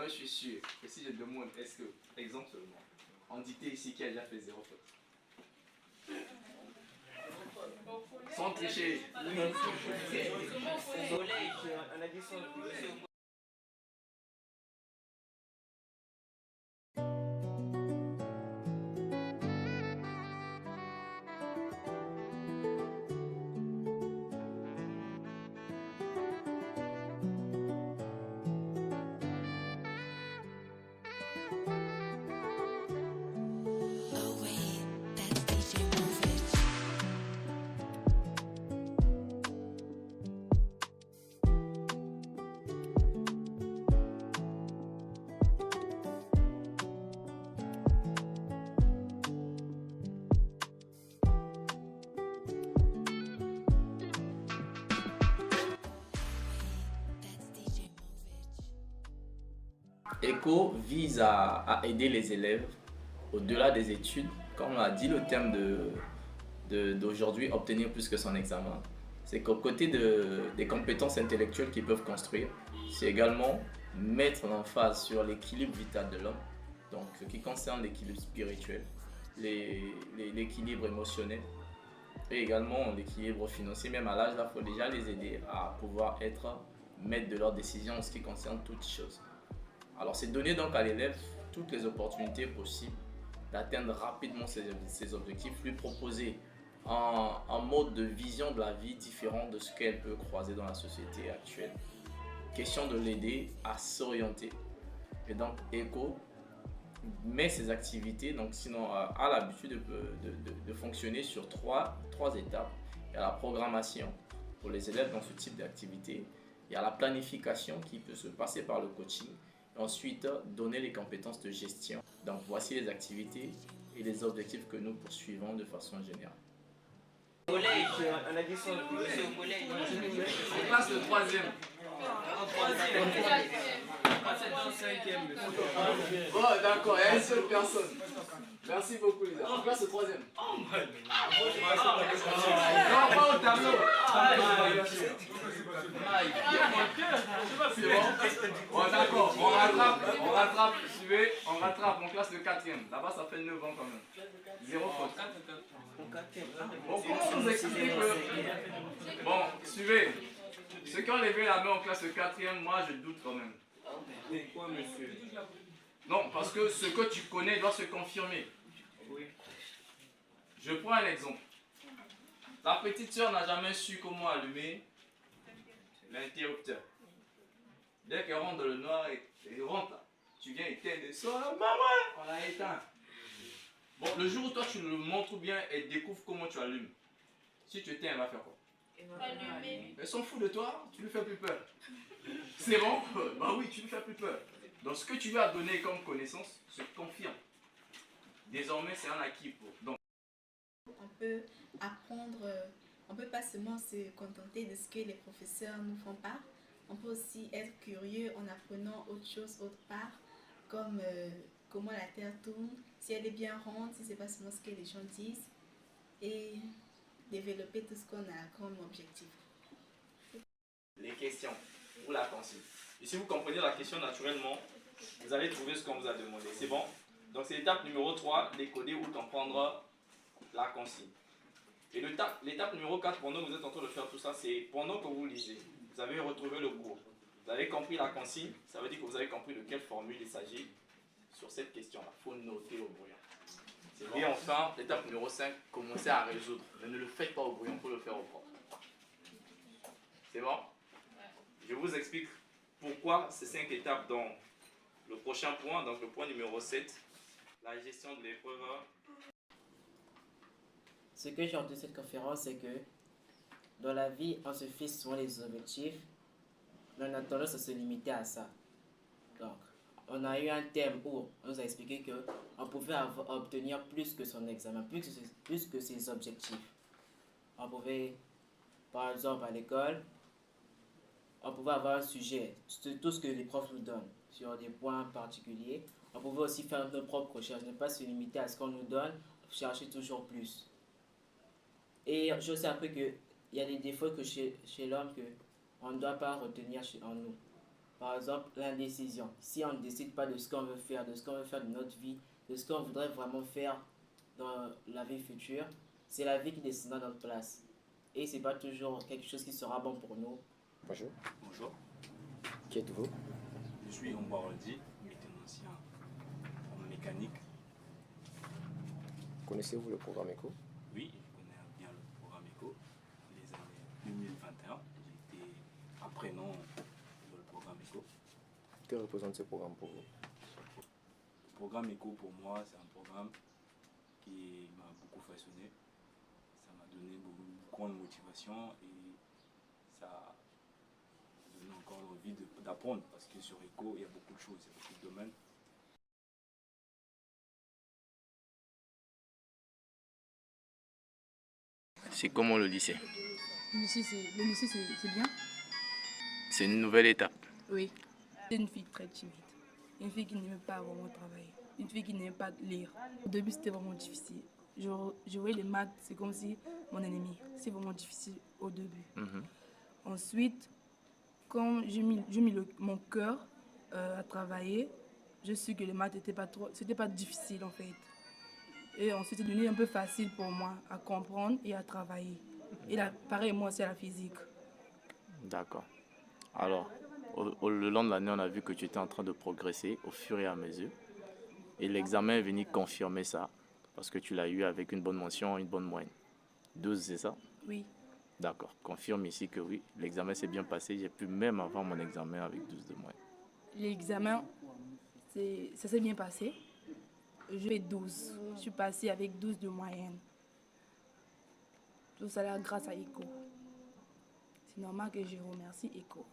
Moi, je suis sûr que si je demande, est-ce que, exemple seulement, en dictée ici, qui a déjà fait 0 faute? Sans tricher. Au collège, on a dit sans tricher. ECHO vise à aider les élèves au-delà des études, comme l'a dit le thème d'aujourd'hui, obtenir plus que son examen. C'est qu'au côté des compétences intellectuelles qu'ils peuvent construire, c'est également mettre l'emphase sur l'équilibre vital de l'homme, donc ce qui concerne l'équilibre spirituel, l'équilibre émotionnel et également l'équilibre financier. Même à l'âge là, il faut déjà les aider à pouvoir être maîtres de leurs décisions en ce qui concerne toutes choses. Alors c'est donner donc à l'élève toutes les opportunités possibles d'atteindre rapidement ses objectifs, lui proposer un mode de vision de la vie différent de ce qu'elle peut croiser dans la société actuelle. Question de l'aider à s'orienter. Et donc ECHO met ses activités, donc sinon a l'habitude de fonctionner sur trois étapes. Il y a la programmation pour les élèves dans ce type d'activité. Il y a la planification qui peut se passer par le coaching. Ensuite, donner les compétences de gestion. Donc, voici les activités et les objectifs que nous poursuivons de façon générale. Au collège, on a dit sans tricher. Au collège. On passe le troisième. Bon, d'accord, il y a une seule personne. Merci beaucoup, Lisa. On passe le troisième. Non, pas au tableau. C'est bon? Bon, d'accord, on rattrape, suivez, on rattrape, on classe le quatrième. Là-bas, ça fait 9 ans quand même. 0 faute. Bon, comment vous expliquer que... Bon, suivez. Ceux qui ont levé la main en classe le quatrième, moi je doute quand même. Pourquoi, monsieur? Non, parce que ce que tu connais doit se confirmer. Oui. Je prends un exemple. La petite soeur n'a jamais su comment allumer l'interrupteur. Dès qu'elle rentre dans le noir, elle rentre là. Tu viens éteindre et sort là, maman, on l'a éteint. Bon, le jour où toi tu le montres bien, elle découvre comment tu allumes. Si tu éteins, elle va faire quoi? Allumer. Elle s'en fout de toi, tu lui fais plus peur. C'est bon? Bah oui, tu lui fais plus peur. Donc ce que tu lui as donné comme connaissance se confirme. Désormais, c'est un acquis pour. Donc, On peut apprendre, on peut pas seulement se contenter de ce que les professeurs nous font part, on peut aussi être curieux en apprenant autre chose autre part, comme comment la Terre tourne, si elle est bien ronde, si c'est pas seulement ce que les gens disent, et développer tout ce qu'on a comme objectif. les questions ou la consigne. Et si vous comprenez la question naturellement, vous allez trouver ce qu'on vous a demandé. C'est bon? Donc c'est l'étape numéro 3, décoder ou comprendre la consigne. Et l'étape numéro 4, pendant que vous êtes en train de faire tout ça, c'est pendant que vous lisez, vous avez retrouvé le cours. Vous avez compris la consigne, ça veut dire que vous avez compris de quelle formule il s'agit sur cette question-là. Il faut noter au brouillon. Bon. Et enfin, l'étape numéro 5, commencez à résoudre. Mais ne le faites pas au brouillon, il faut le faire au propre. C'est bon? Je vous explique pourquoi ces 5 étapes dans le prochain point, donc le point numéro 7, la gestion de l'épreuve. Ce que j'ai entendu de cette conférence, c'est que dans la vie, on se fixe souvent les objectifs, mais on a tendance à se limiter à ça. Donc, on a eu un thème où on nous a expliqué qu'on pouvait obtenir plus que son examen, plus que ses objectifs. On pouvait, par exemple, à l'école, on pouvait avoir un sujet, tout ce que les profs nous donnent, sur des points particuliers. On pouvait aussi faire nos propres recherches, ne pas se limiter à ce qu'on nous donne, chercher toujours plus. Et je sais après qu'il y a des défauts que chez l'homme qu'on ne doit pas retenir en nous. Par exemple, l'indécision. Si on ne décide pas de ce qu'on veut faire, de ce qu'on veut faire de notre vie, de ce qu'on voudrait vraiment faire dans la vie future, c'est la vie qui décidera notre place. Et c'est pas toujours quelque chose qui sera bon pour nous. Bonjour, Bonjour, qui êtes-vous? je suis Ombaroldi, mécanicien en mécanique. Connaissez-vous le programme ECO? Oui, je connais bien le programme ECO. Les années 2021, j'étais apprenant dans le programme ECO. Que représente ce programme pour vous? Le programme ECO pour moi, c'est un programme qui m'a beaucoup façonné. Ça m'a donné beaucoup de grande motivation et ça m'a donné encore envie d'apprendre parce que sur ECO, il y a beaucoup de choses, il y a beaucoup de domaines. C'est comment le lycée? Le lycée, c'est bien. C'est une nouvelle étape. Oui. C'est une fille très timide. Une fille qui n'aimait pas vraiment travailler. Une fille qui n'aimait pas lire. Au début, c'était vraiment difficile. Je voyais les maths, c'est comme si mon ennemi. C'est vraiment difficile au début. Ensuite, quand j'ai mis mon cœur à travailler, je suis que les maths c'était pas difficile en fait. Et ensuite, c'est devenu un peu facile pour moi à comprendre et à travailler. Et là, pareil, moi, c'est la physique. D'accord. Alors, le long de l'année, on a vu que tu étais en train de progresser au fur et à mesure. Et l'examen est venu confirmer ça, parce que tu l'as eu avec une bonne mention, une bonne moyenne. 12, c'est ça? Oui. D'accord. Confirme ici que oui, l'examen s'est bien passé. J'ai pu même avoir mon examen avec 12 de moyenne. L'examen, ça s'est bien passé. Je fais 12. Je suis passée avec 12 de moyenne. Tout ça là grâce à ECO. C'est normal que je remercie ECO.